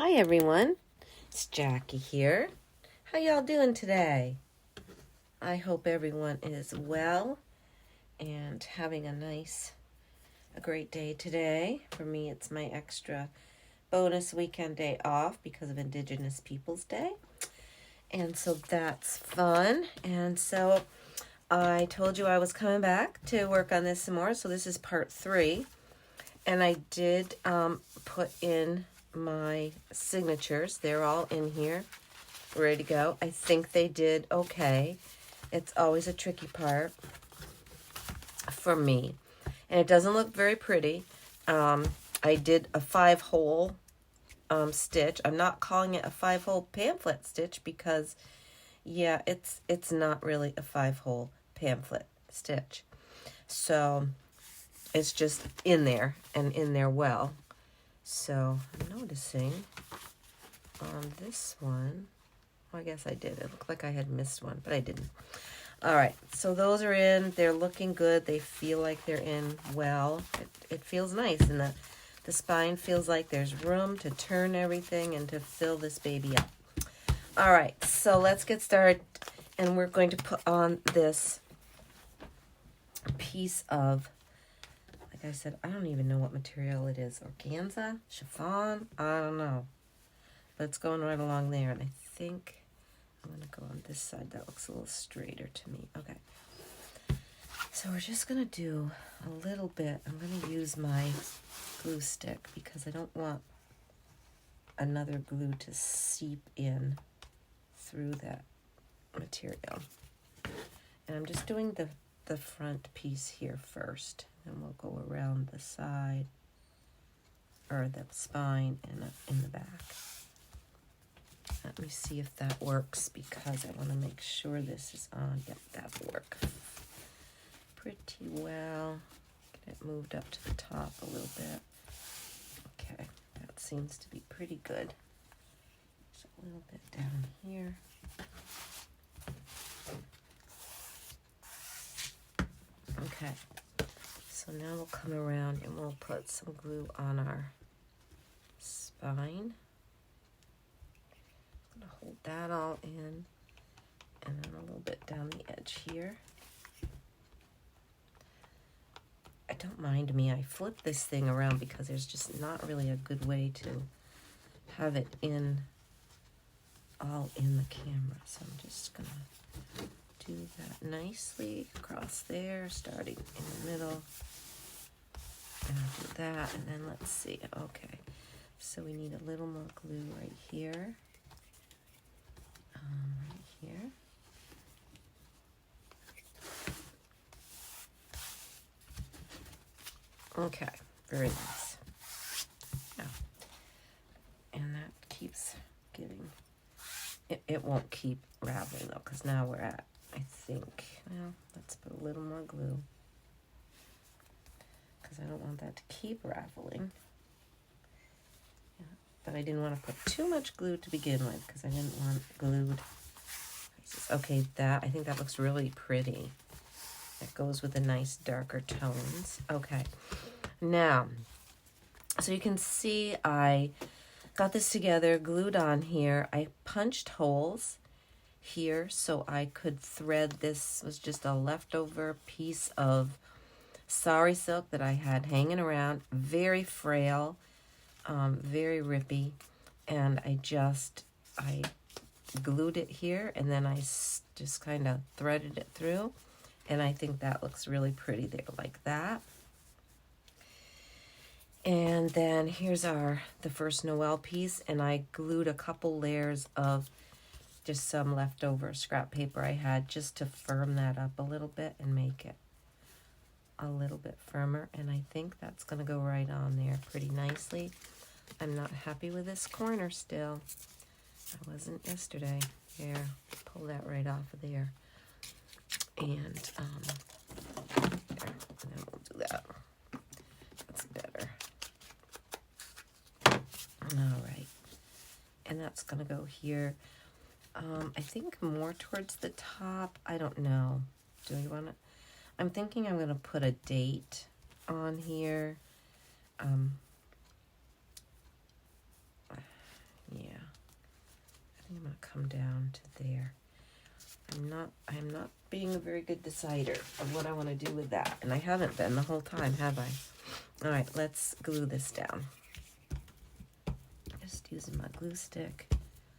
Hi everyone, it's Jackie here. How y'all doing today? I hope everyone is well and having a great day today. For me, it's my extra bonus weekend day off because of Indigenous Peoples Day. And so that's fun. And so I told you I was coming back to work on this some more. So this is part 3. And I did put in my signatures. They're all in here, ready to go. I think they did okay. It's always a tricky part for me. And it doesn't look very pretty. I did a 5-hole stitch. I'm not calling it a 5-hole pamphlet stitch because, yeah, it's not really a 5-hole pamphlet stitch. So it's just in there and in there well. So I'm noticing on this one, well, I guess I did. It looked like I had missed one, but I didn't. All right, so those are in. They're looking good. They feel like they're in well. It feels nice, and the spine feels like there's room to turn everything and to fill this baby up. All right, so let's get started, and we're going to put on this piece of, like I said, I don't even know what material it is. Organza? Chiffon? I don't know. But it's going right along there. And I think I'm going to go on this side. That looks a little straighter to me. Okay. So we're just going to do a little bit. I'm going to use my glue stick because I don't want another glue to seep in through that material. And I'm just doing the front piece here first. And we'll go around the side, or the spine, and up in the back. Let me see if that works because I want to make sure this is on. Yep, that'll work pretty well. Get it moved up to the top a little bit. Okay, that seems to be pretty good. Just a little bit down here. Okay. So now we'll come around and we'll put some glue on our spine. I'm going to hold that all in, and then a little bit down the edge here. I don't mind me. I flip this thing around because there's just not really a good way to have it all in the camera. So I'm just going to do that nicely across there, starting in the middle. And I'll do that, and then let's see. Okay, so we need a little more glue right here. Right here. Okay, very nice. Yeah. And that keeps giving, it won't keep raveling though, because now we're at, I think, well, let's put a little more glue. Because I don't want that to keep raveling. Yeah, but I didn't want to put too much glue to begin with because I didn't want glued. Okay, I think that looks really pretty. It goes with the nice darker tones. Okay, now, so you can see I got this together, glued on here. I punched holes here so I could thread. This was just a leftover piece of sari silk that I had hanging around, very frail, very rippy, and I glued it here, and then I just kind of threaded it through, and I think that looks really pretty there, like that. And then here's the first Noel piece, and I glued a couple layers of just some leftover scrap paper I had just to firm that up a little bit and make it a little bit firmer, and I think that's going to go right on there pretty nicely. I'm not happy with this corner still. I wasn't yesterday. There, pull that right off of there. And there, and then we'll do that. That's better. All right. And that's going to go here. I think more towards the top. I don't know. Do you want to? I'm thinking I'm going to put a date on here. come down to there. I'm not being a very good decider of what I want to do with that. And I haven't been the whole time, have I? All right, let's glue this down. Just using my glue stick.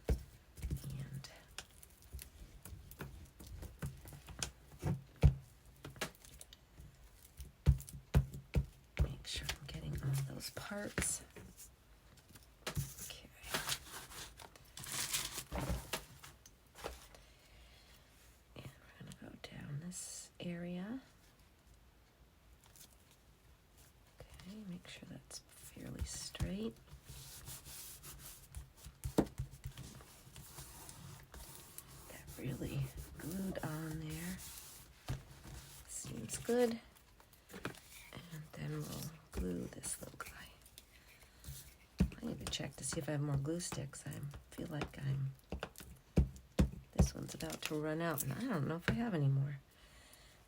And make sure I'm getting all those parts. Area. Okay, make sure that's fairly straight. That really glued on there. Seems good. And then we'll glue this little guy. I need to check to see if I have more glue sticks. I feel like this one's about to run out, and I don't know if I have any more.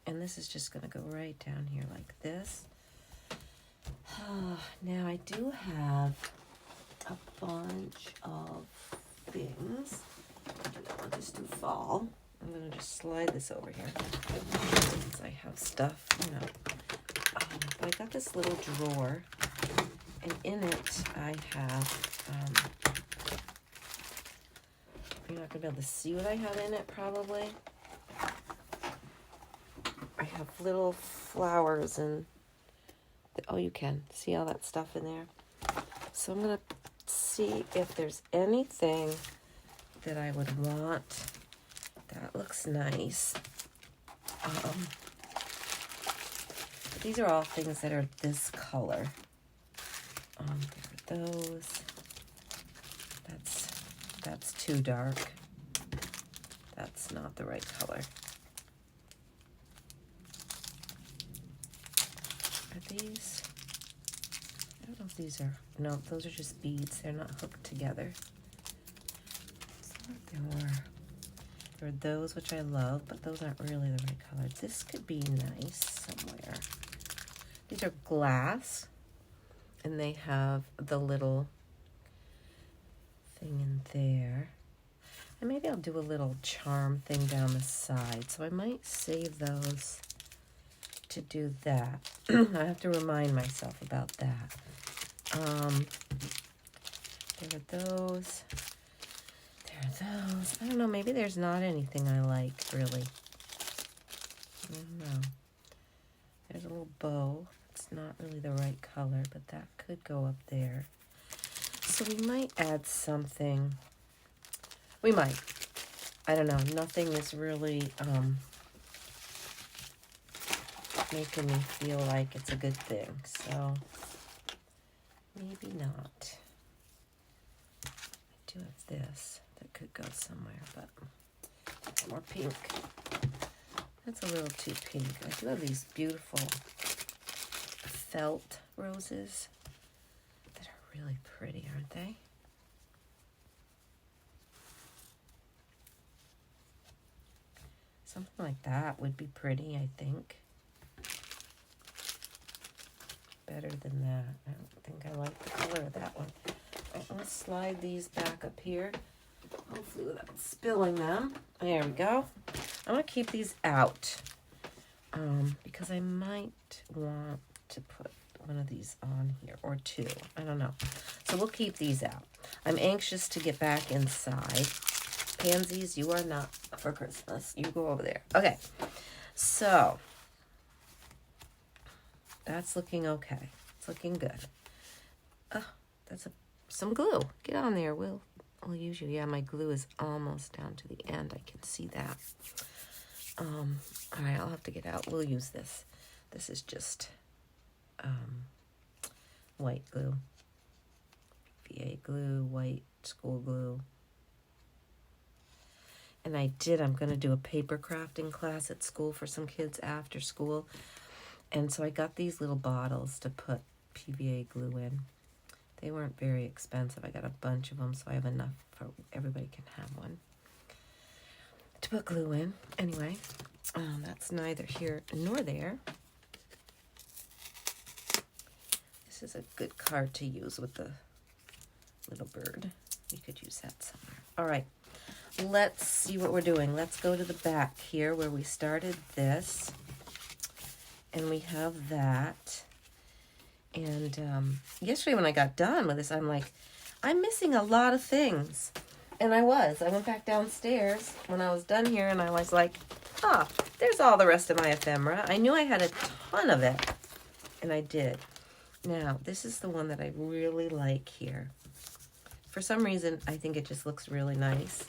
And this is just going to go right down here like this. Now I do have a bunch of things. I'll just do fall. I'm going to just slide this over here since I have stuff, you know. But I got this little drawer, and in it I have, you're not going to be able to see what I have in it probably. I have little flowers and, oh, you can see all that stuff in there. So I'm going to see if there's anything that I would want. That looks nice. These are all things that are this color. There are those. That's too dark. That's not the right color. These, I don't know if these are, no, those are just beads. They're not hooked together. So there are those which I love, but those aren't really the right color. This could be nice somewhere. These are glass, and they have the little thing in there. And maybe I'll do a little charm thing down the side. So I might save those to do that. I have to remind myself about that. There are those. I don't know, maybe there's not anything I like, really. I don't know. There's a little bow. It's not really the right color, but that could go up there. So we might add something. We might. I don't know. Nothing is really making me feel like it's a good thing, so maybe not. I do have this that could go somewhere, but more pink. That's a little too pink. I do have these beautiful felt roses that are really pretty, aren't they? Something like that would be pretty, I think. Better than that. I don't think I like the color of that one. Right, let's slide these back up here. Hopefully without spilling them. There we go. I'm going to keep these out because I might want to put one of these on here, or two. I don't know. So we'll keep these out. I'm anxious to get back inside. Pansies, you are not for Christmas. You go over there. Okay. So that's looking okay. It's looking good. Oh, that's some glue. Get on there. We'll use you. Yeah, my glue is almost down to the end. I can see that. All right, I'll have to get out. We'll use this. This is just white glue. VA glue, white school glue. And I'm going to do a paper crafting class at school for some kids after school. And so I got these little bottles to put PVA glue in. They weren't very expensive. I got a bunch of them, so I have enough for everybody can have one to put glue in. Anyway, that's neither here nor there. This is a good card to use with the little bird. You could use that somewhere. All right. let's see what we're doing. Let's go to the back here where we started this. And we have that. And yesterday when I got done with this, I'm like, I'm missing a lot of things. And I went back downstairs when I was done here and I was like, there's all the rest of my ephemera. I knew I had a ton of it. And I did. Now, this is the one that I really like here. For some reason, I think it just looks really nice.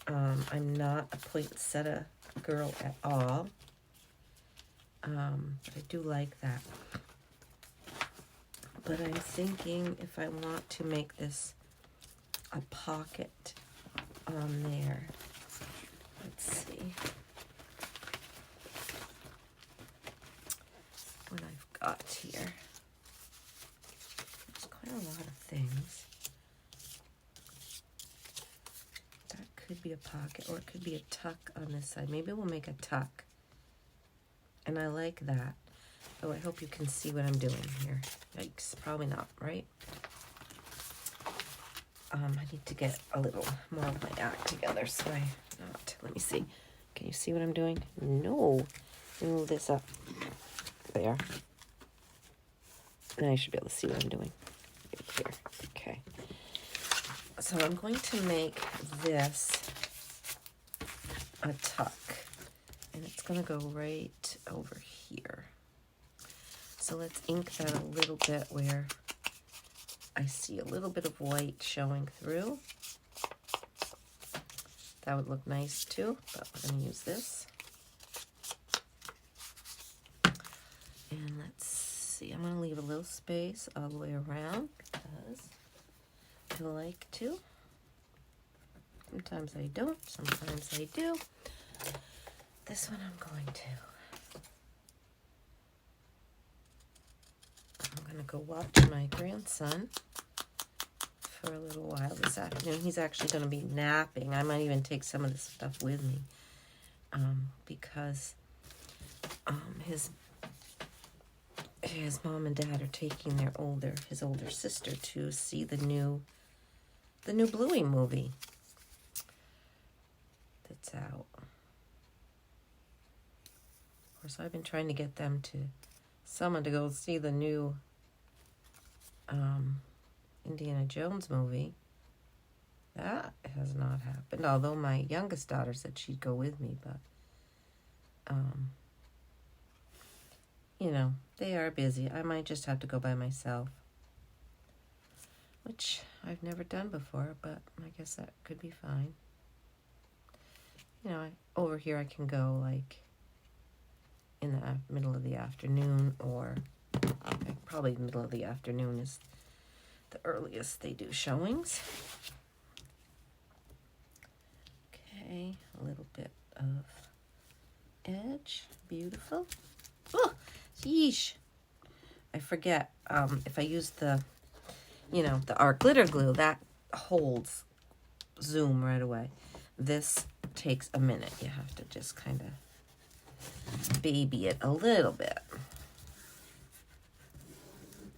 I'm not a poinsettia girl at all. But I do like that. But I'm thinking if I want to make this a pocket on there. Let's see what I've got here. There's quite a lot of things. That could be a pocket, or it could be a tuck on this side. Maybe we'll make a tuck. And I like that. Oh, I hope you can see what I'm doing here. Yikes, probably not, right? I need to get a little more of my act together, so let me see. Can you see what I'm doing? No. Let me move this up. There. Now you should be able to see what I'm doing. Right here. Okay. So I'm going to make this a tuck. And it's going to go right over here. So let's ink that a little bit where I see a little bit of white showing through. That would look nice too, but we're going to use this. And let's see, I'm going to leave a little space all the way around because I like to. Sometimes I don't, sometimes I do. This one I'm going to. I'm going to go watch my grandson for a little while this afternoon. He's actually going to be napping. I might even take some of this stuff with me because his mom and dad are taking his older sister to see the new Bluey movie that's out. Of course, I've been trying to get someone to go see the new Indiana Jones movie. That has not happened, although my youngest daughter said she'd go with me, but they are busy. I might just have to go by myself, which I've never done before, but I guess that could be fine. Over here I can go like in the middle of the afternoon, or probably middle of the afternoon is the earliest they do showings. Okay, a little bit of edge. Beautiful. Oh, yeesh. I forget, if I use the art glitter glue, that holds zoom right away. This takes a minute. You have to just kind of baby it a little bit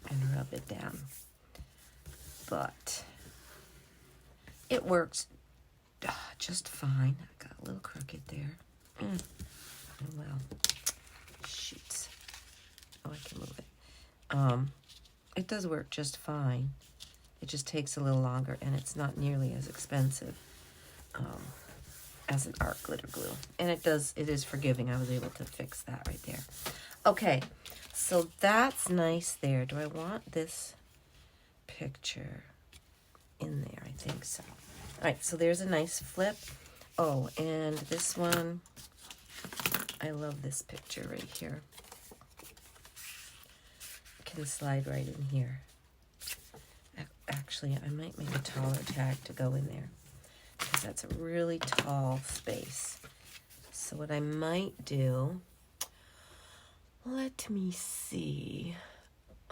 and rub it down. But it works just fine. I got a little crooked there. Oh well. Shoots. Oh, I can move it. It does work just fine. It just takes a little longer, and it's not nearly as expensive as an art glitter glue. And it is forgiving. I was able to fix that right there. Okay, so that's nice there. Do I want this picture in there? I think so. All right, so there's a nice flip. Oh, and this one, I love this picture right here. Can slide right in here. Actually, I might make a taller tag to go in there because that's a really tall space. So what I might do, let me see.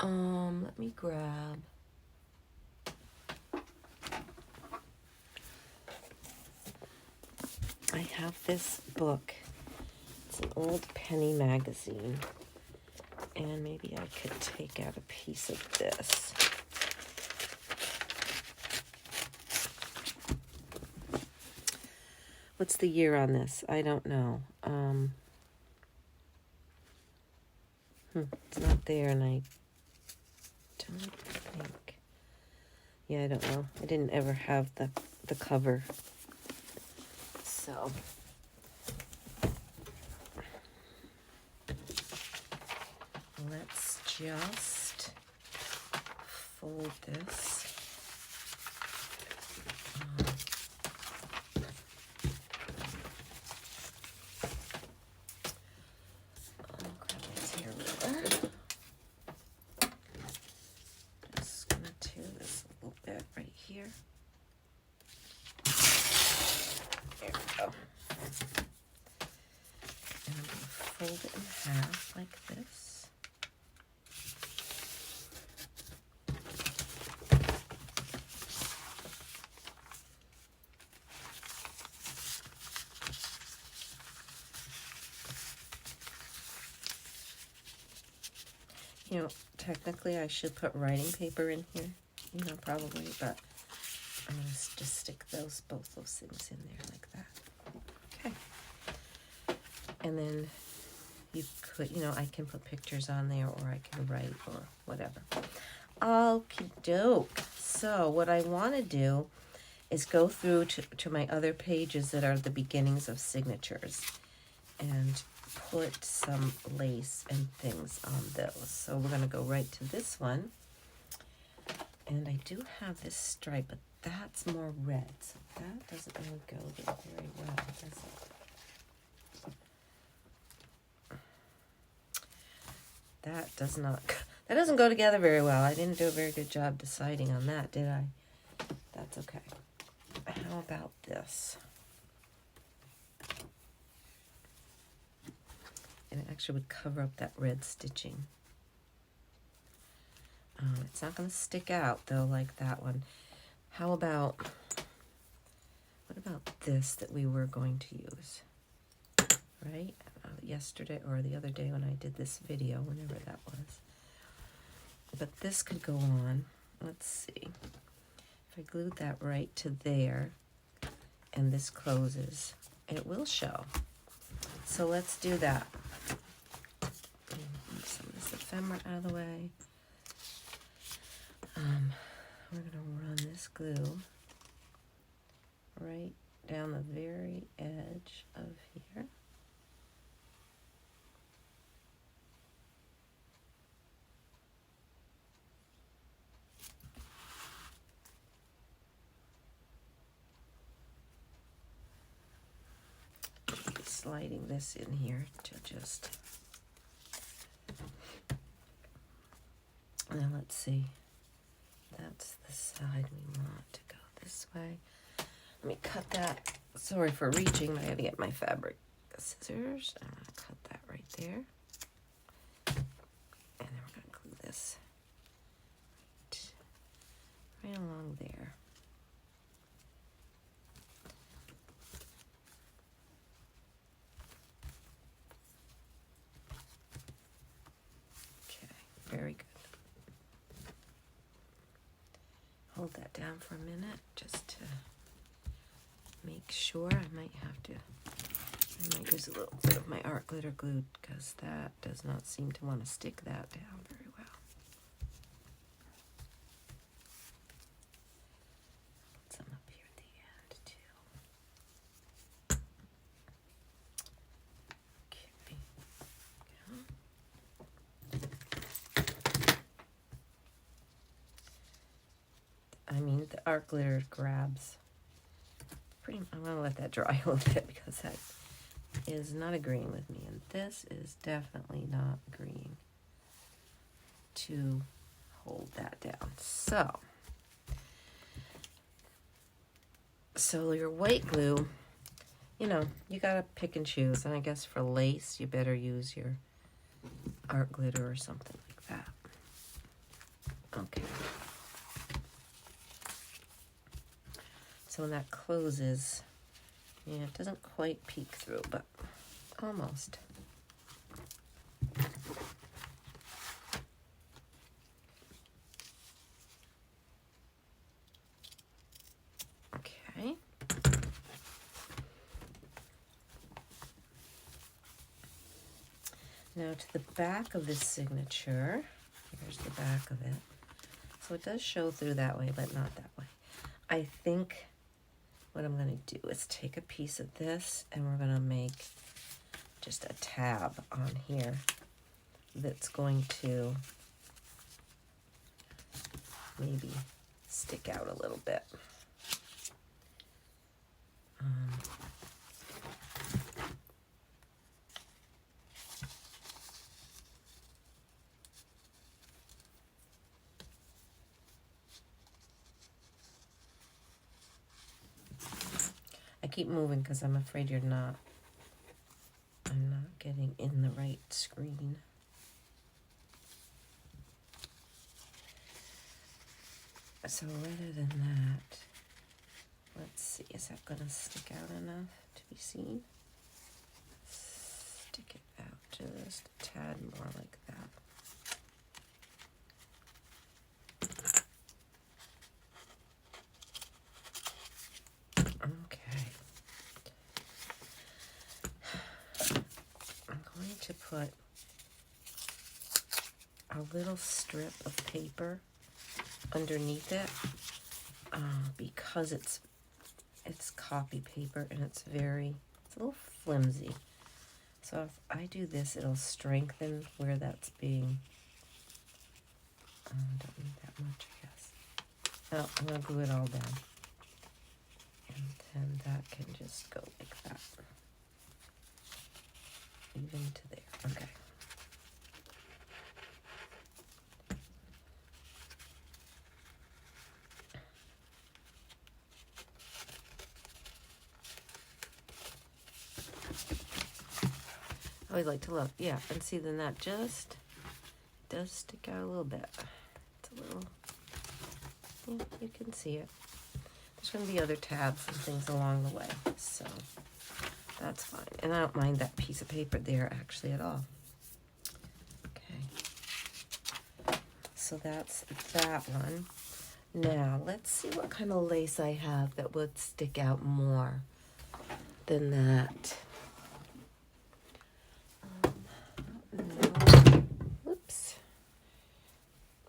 Let me grab. I have this book. It's an old penny magazine. And maybe I could take out a piece of this. What's the year on this? I don't know. It's not there, and I don't think. Yeah, I don't know. I didn't ever have the cover. So let's just fold this. I'll grab my tear ruler. Just gonna tear this a little bit right here. There we go. And I'm gonna fold it in half like this. You know, technically I should put writing paper in here, you know, probably, but I'm going to just stick both those things in there like that. Okay. And then you could, you know, I can put pictures on there, or I can write, or whatever. Okie doke. So what I want to do is go through to my other pages that are the beginnings of signatures and put some lace and things on those. So we're going to go right to this one. And I do have this stripe, but that's more red. So that doesn't really go there very well, does it? That doesn't go together very well. I didn't do a very good job deciding on that, did I? That's okay. How about this? And it actually would cover up that red stitching. It's not going to stick out, though, like that one. How about, what about this that we were going to use? Right? Yesterday or the other day when I did this video, whenever that was. But this could go on. Let's see. If I glued that right to there, and this closes, it will show. So let's do that. Move some of this ephemera out of the way. We're going to run this glue right down the very edge of here. I'll be sliding this in here to just... Now let's see. That's the side we want to go this way. Let me cut that. Sorry for reaching, but I gotta get my fabric scissors. I'm gonna cut that right there. And then we're gonna glue this right along there. Okay, very good. Hold that down for a minute just to make sure. I might use a little bit of my art glitter glue because that does not seem to want to stick that down very well. Put some up here at the end too. Okay. I mean, the art glitter grabs pretty. I'm going to let that dry a little bit because that is not agreeing with me. And this is definitely not agreeing to hold that down. So your white glue, you know, you got to pick and choose. And I guess for lace, you better use your art glitter or something like that. Okay. So when that closes, yeah, it doesn't quite peek through, but almost. Okay. Now to the back of this signature, here's the back of it. So it does show through that way, but not that way. I think what I'm going to do is take a piece of this and we're going to make just a tab on here that's going to maybe stick out a little bit. I keep moving because I'm afraid I'm not getting in the right screen. So rather than that, let's see, is that going to stick out enough to be seen? Stick it out just a tad more like that. Okay. I'm going to put a little strip of paper underneath it because it's copy paper and it's a little flimsy. So if I do this, it'll strengthen where that's being. Don't need that much, I guess. Oh, I'm gonna glue it all down, and then that can just go like that, even to there. Okay. I always like to look, yeah, and see then that just does stick out a little bit. It's a little, yeah, you can see it. There's going to be other tabs and things along the way, so that's fine. And I don't mind that piece of paper there actually at all. Okay, so that's that one. Now, let's see what kind of lace I have that would stick out more than that. Whoops.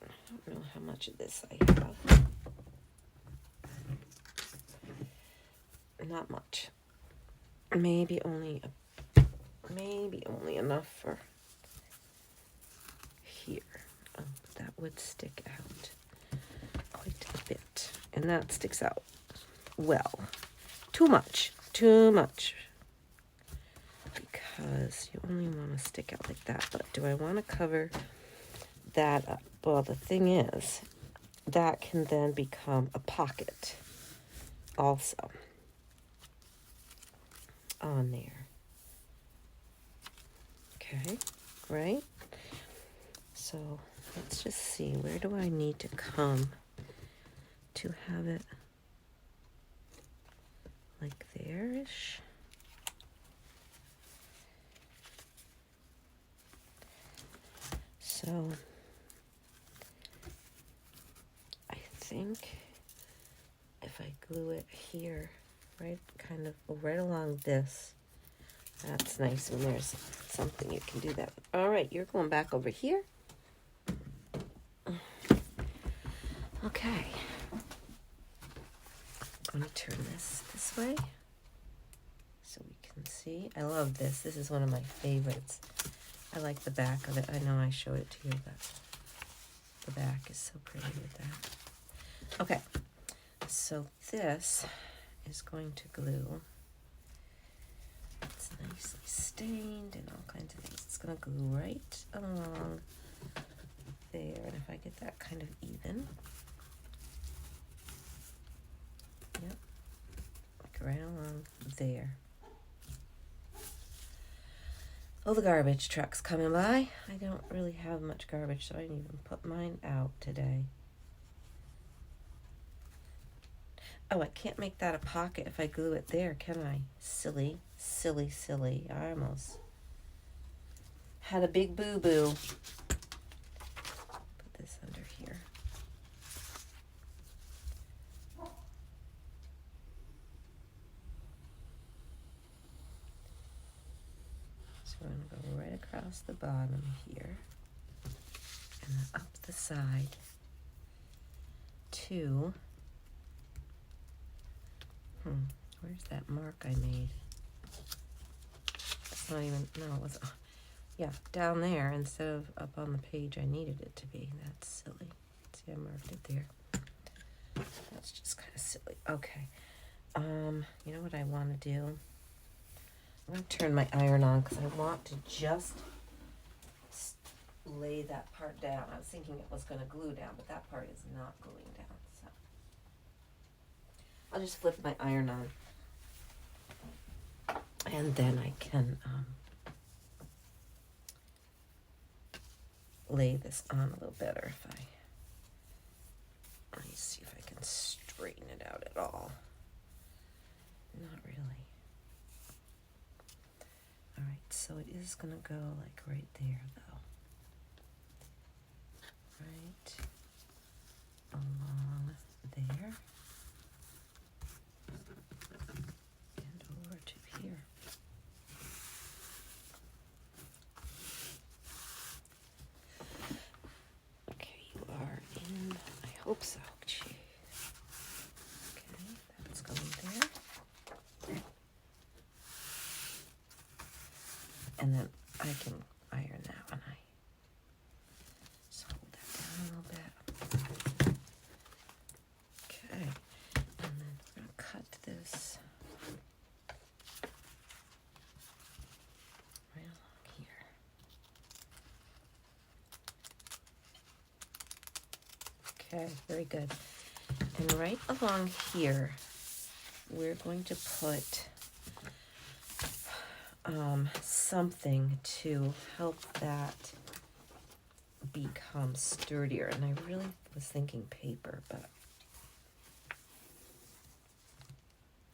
I don't know how much of this I have. Not much. Maybe only enough for here. Oh, that would stick out quite a bit. And that sticks out well. Too much. Because you only want to stick out like that. But do I want to cover that up? Well, the thing is, that can then become a pocket also on there. Okay, right? So let's just see, where do I need to come to have it like there-ish? So I think if I glue it here, right along this, that's nice when there's something you can do that with. All right, you're going back over here. Okay. Let me turn this way so we can see. I love this. This is one of my favorites. I like the back of it. I know I showed it to you, but the back is so pretty with that. Okay, so this is going to glue. It's nicely stained and all kinds of things. It's going to glue right along there. And if I get that kind of even, yep, like right along there. Oh, the garbage truck's coming by. I don't really have much garbage, so I didn't even put mine out today. Oh, I can't make that a pocket if I glue it there, can I? Silly. I almost had a big boo-boo. Put this under here. So So I'm going to go right across the bottom here and then up the side to, where's that mark I made? It's not even, no, it was, yeah, down there instead of up on the page I needed it to be. That's silly. See, I marked it there. That's just kind of silly. Okay. You know what I want to do? I'm going to turn my iron on because I want to just lay that part down. I was thinking it was going to glue down, but that part is not gluing down. So I'll just flip my iron on, and then I can lay this on a little better if I, let me see if I can straighten it out at all. Not really. All right, so it is going to go like right there, though. Right along there. And over to here. Okay, you are in, I hope so. Jeez. Okay, that's going there. And then I can iron that one. I just hold that down a little bit. Okay, and then we're going to cut this right along here. Okay, very good. And right along here, we're going to put something to help that become sturdier. And I really was thinking paper,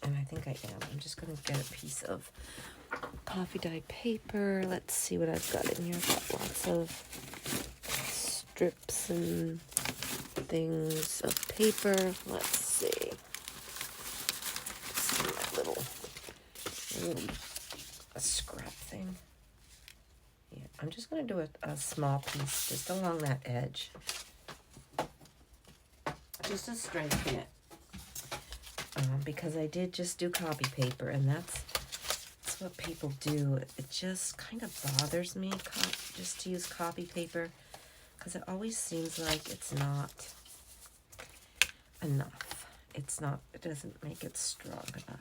and I think I am. I'm just going to get a piece of coffee dyed paper. Let's see what I've got in here. I've got lots of strips and things of paper. Let's see. My little a scrap thing. Yeah, I'm just going to do a small piece just along that edge, just to strengthen it, because I did just do copy paper, and that's what people do. It just kind of bothers me just to use copy paper, because it always seems like it's not enough. It doesn't make it strong enough.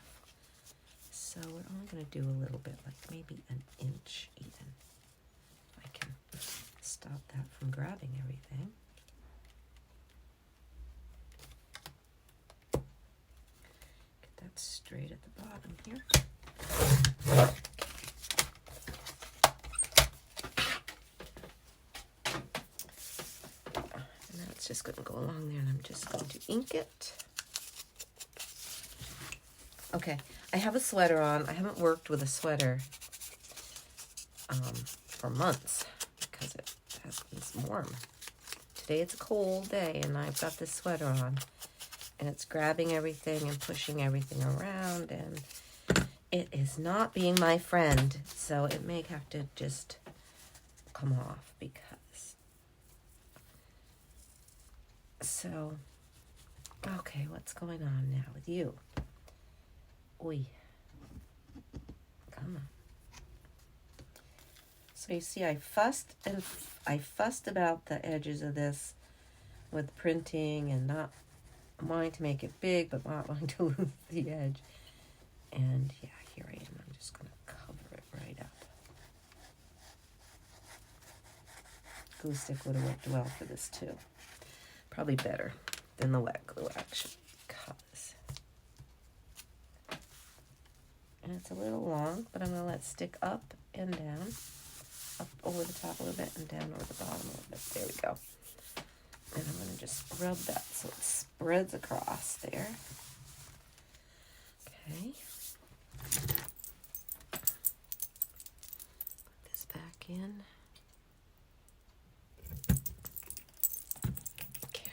So we're only going to do a little bit, like maybe an inch even. I can stop that from grabbing everything. Get that straight at the bottom here. And now it's just going to go along there, and I'm just going to ink it. Okay, I have a sweater on. I haven't worked with a sweater for months because it has been warm. Today it's a cold day, and I've got this sweater on, and it's grabbing everything and pushing everything around, and it is not being my friend, so it may have to just come off because... So, okay, what's going on now with you? Oi. Come on. So you see, I fussed about the edges of this with printing and not wanting to make it big, but not wanting to lose the edge. And yeah, here I am. I'm just going to cover it right up. Glue stick would have worked well for this too. Probably better than the wet glue, actually, because... And it's a little long, but I'm going to let it stick up and down. Up over the top a little bit and down over the bottom a little bit. There we go. And I'm going to just rub that so it spreads across there. Okay. Put this back in. Okay.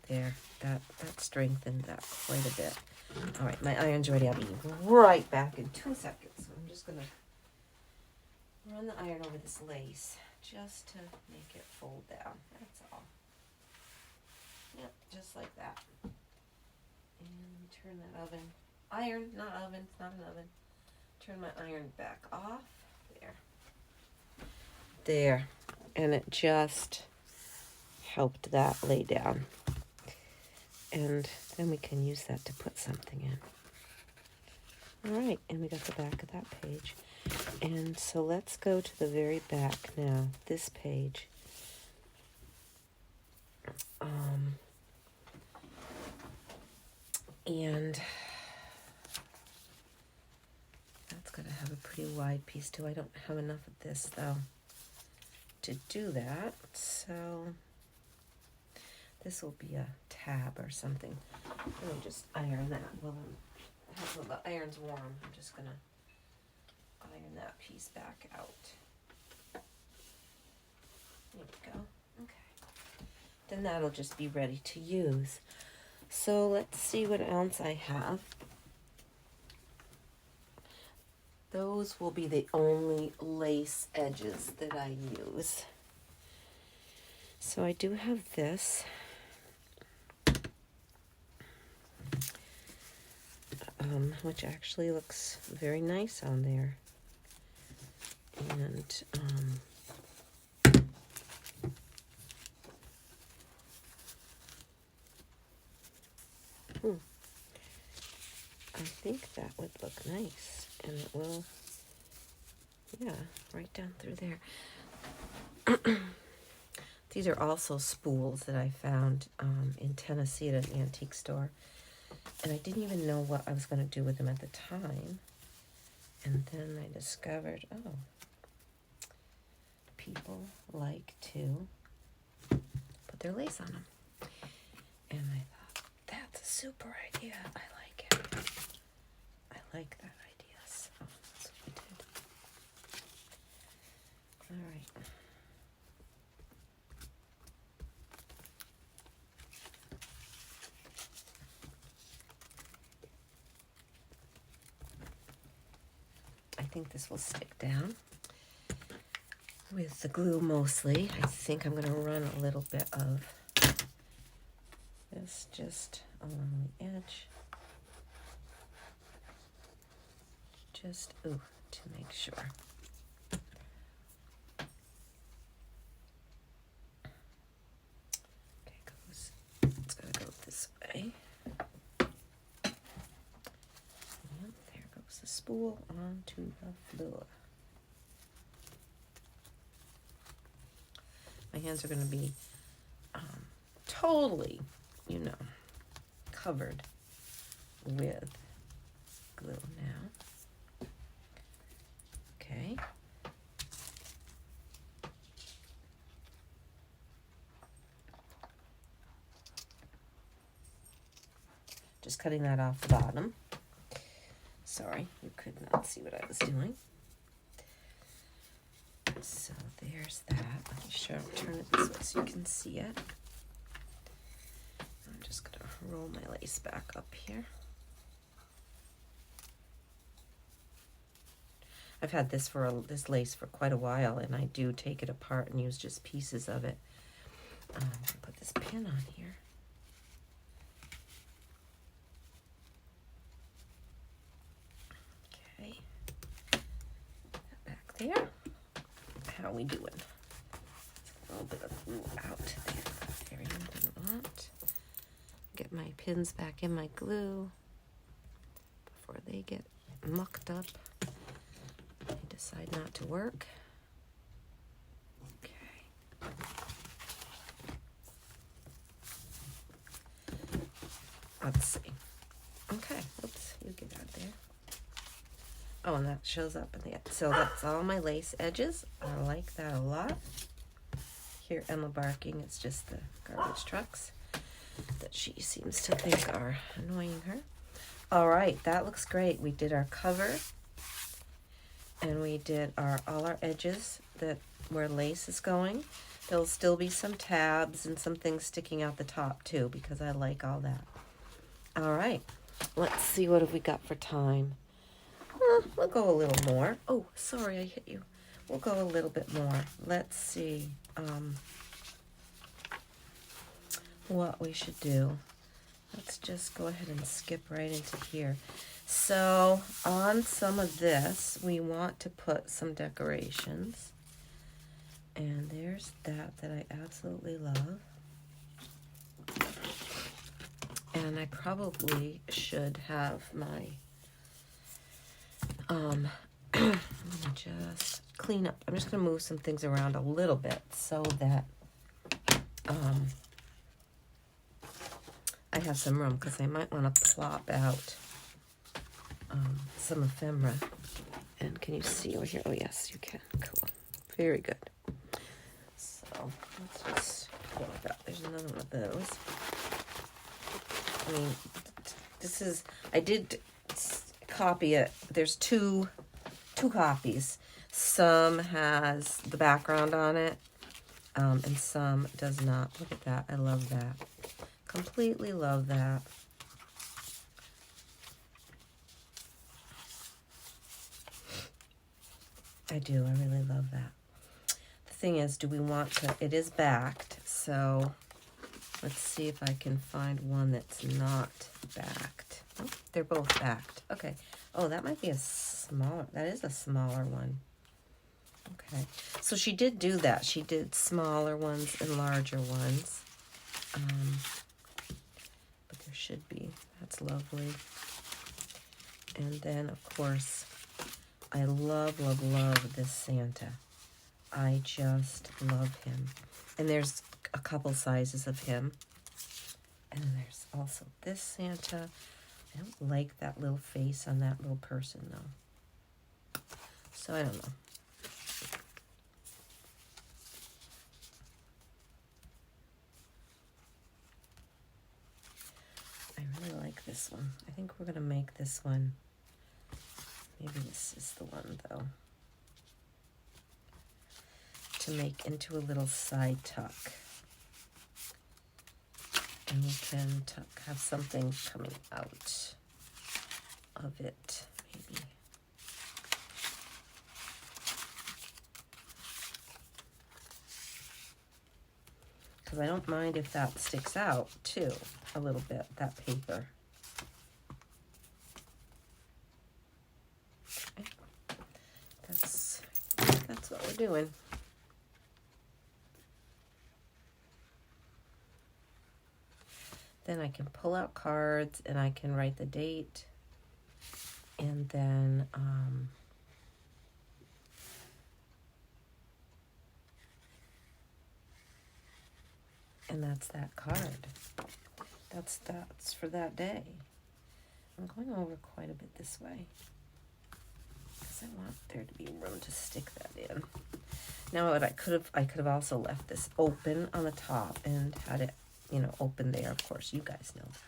There. That strengthened that quite a bit. All right, my iron's ready. I'll be right back in 2 seconds. So I'm just just going to run the iron over this lace just to make it fold down. That's all. Yep, just like that. And turn that oven. Iron, not oven. It's not an oven. Turn my iron back off. There. There. And it just helped that lay down. And then we can use that to put something in. All right, and we got the back of that page. And so let's go to the very back now, this page. And that's going to have a pretty wide piece too. I don't have enough of this though to do that. So this will be a tab or something. Let me just iron that. Well, the iron's warm. I'm just going to iron that piece back out. There we go. Okay. Then that'll just be ready to use. So let's see what else I have. Those will be the only lace edges that I use. So I do have this. Which actually looks very nice on there. And I think that would look nice, and it will, yeah, right down through there. These are also spools that I found in Tennessee at an antique store, and I didn't even know what I was going to do with them at the time, and then I discovered, oh, people like to put their lace on them, and I thought, that's a super idea. I like it. I like that idea. So that's what we did. All right. I think this will stick down with the glue mostly. I think I'm going to run a little bit of this just along the edge. Just, ooh, to make sure. Okay, it's going to go this way. Yep, there goes the spool onto the floor. My hands are going to be totally, covered with glue now. Okay. Just cutting that off the bottom. Sorry, you could not see what I was doing. So there's that. Let me turn it this way so you can see it. I'm just going to roll my lace back up here. I've had this this lace for quite a while, and I do take it apart and use just pieces of it. Put this pin on here. Okay, back there. How are we doing? A little bit of glue out there. Area I didn't want. Get my pins back in my glue before they get mucked up. I decide not to work. Okay. Let's see. Okay. Oops. You get out there. Oh, and that shows up in the end. So that's all my lace edges. I like that a lot. Here, Emma barking. It's just the garbage trucks that she seems to think are annoying her. All right, that looks great. We did our cover, and we did all our edges that where lace is going. There'll still be some tabs and some things sticking out the top too, because I like all that. All right, let's see what have we got for time. We'll go a little more. Oh, sorry, I hit you. We'll go a little bit more. Let's see what we should do. Let's just go ahead and skip right into here. So on some of this, we want to put some decorations. And there's that I absolutely love. And I probably should have my, I'm gonna just clean up. I'm just gonna move some things around a little bit so that I have some room, because I might want to plop out some ephemera. And can you see over here? Oh yes, you can. Cool. Very good. So let's just go with that. There's another one of those. I mean, this is, I did copy it. There's two copies. Some has the background on it, and some does not. Look at that. I love that. Completely love that. I do. I really love that. The thing is, do we want to, it is backed, so let's see if I can find one that's not backed. Oh, they're both backed. Okay. Oh, that might be a smaller, that is a smaller one. Okay. So she did do that. She did smaller ones and larger ones. But there should be. That's lovely. And then, of course, I love, love, love this Santa. I just love him. And there's a couple sizes of him. And there's also this Santa. I don't like that little face on that little person, though. So I don't know. I really like this one. I think we're going to make this one. Maybe this is the one, though. To make into a little side tuck. And we can have something coming out of it, maybe. Because I don't mind if that sticks out, too, a little bit, that paper. Okay. That's what we're doing. Then I can pull out cards and I can write the date. And then and that's that card. That's for that day. I'm going over quite a bit this way, because I want there to be room to stick that in. Now what I could have also left this open on the top and had it, you know, open there. Of course, you guys know that.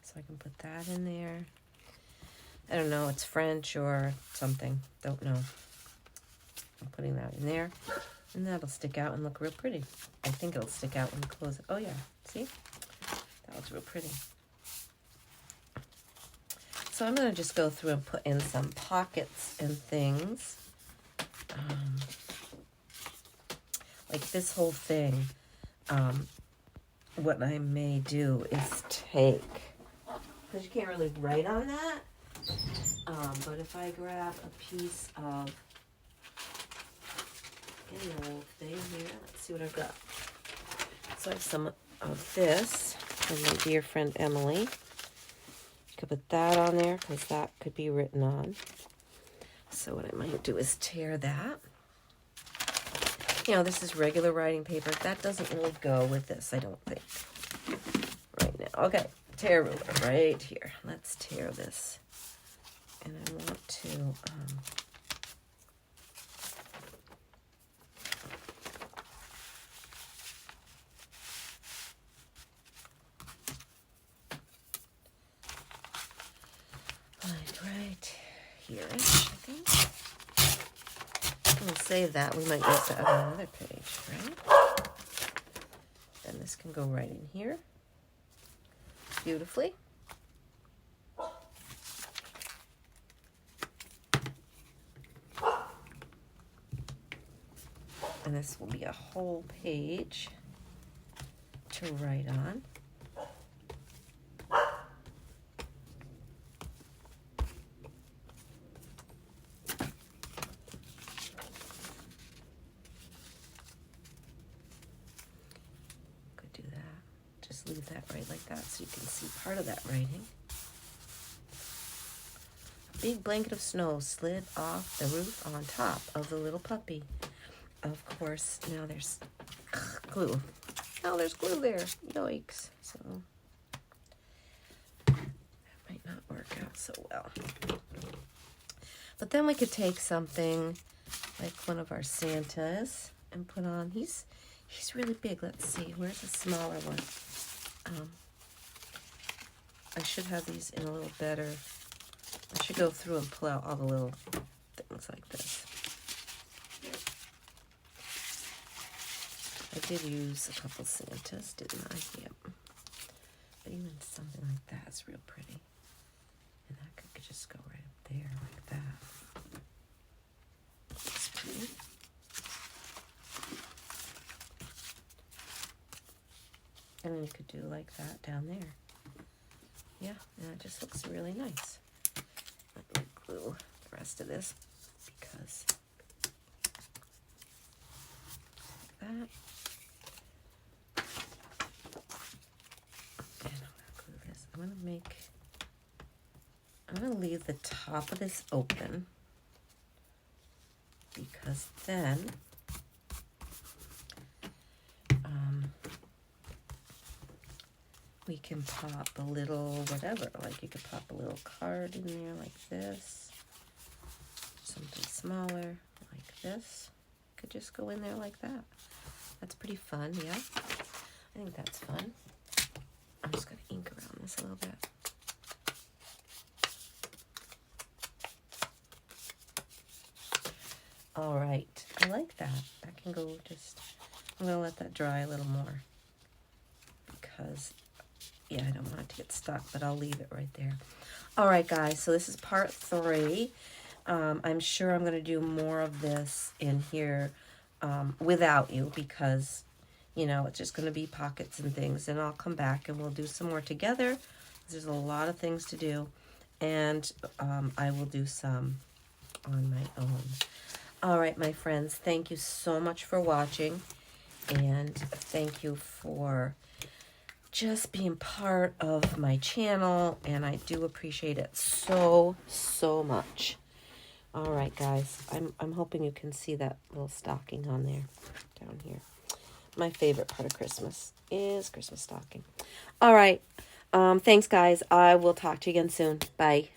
So I can put that in there. I don't know, it's French or something. Don't know. I'm putting that in there. And that'll stick out and look real pretty. I think it'll stick out when you close it. Oh yeah, see? That looks real pretty. So I'm going to just go through and put in some pockets and things. Like this whole thing, what I may do is take, because you can't really write on that, but if I grab a piece of any old thing here, let's see what I've got. So I have some of this from my dear friend Emily. You could put that on there because that could be written on. So what I might do is tear that. You know, this is regular writing paper. That doesn't really go with this, I don't think. Right now. Okay, tear ruler right here. Let's tear this. And I want to... right here-ish, I think. We'll save that. We might use that on another page, right? Then this can go right in here. Beautifully. And this will be a whole page to write on. Could do that. Just leave that right like that so you can see part of that writing. A big blanket of snow slid off the roof on top of the little puppy. Of course, now there's glue. Now there's glue there. Yikes. So that might not work out so well. But then we could take something like one of our Santas and put on. He's really big. Let's see. Where's the smaller one? I should have these in a little better. I should go through and pull out all the little things like this. I did use a couple Santas, didn't I? Yep. But even something like that is real pretty. And that could just go right up there like that. That's pretty. And then you could do like that down there. Yeah, and it just looks really nice. Let me glue the rest of this because like that. I'm going to leave the top of this open because then we can pop a little whatever, like you could pop a little card in there like this, something smaller like this, could just go in there like that. That's pretty fun, yeah? I think that's fun. I'm just going to ink around this a little bit. All right, I like that. That can go just, I'm going to let that dry a little more because, yeah, I don't want it to get stuck, but I'll leave it right there. All right, guys, so this is part 3. I'm sure I'm going to do more of this in here without you because, you know, it's just going to be pockets and things, and I'll come back and we'll do some more together. There's a lot of things to do, and I will do some on my own. All right, my friends, thank you so much for watching, and thank you for just being part of my channel, and I do appreciate it so much. All right, guys, I'm hoping you can see that little stocking on there, down here. My favorite part of Christmas is Christmas stocking. All right, thanks, guys. I will talk to you again soon. Bye.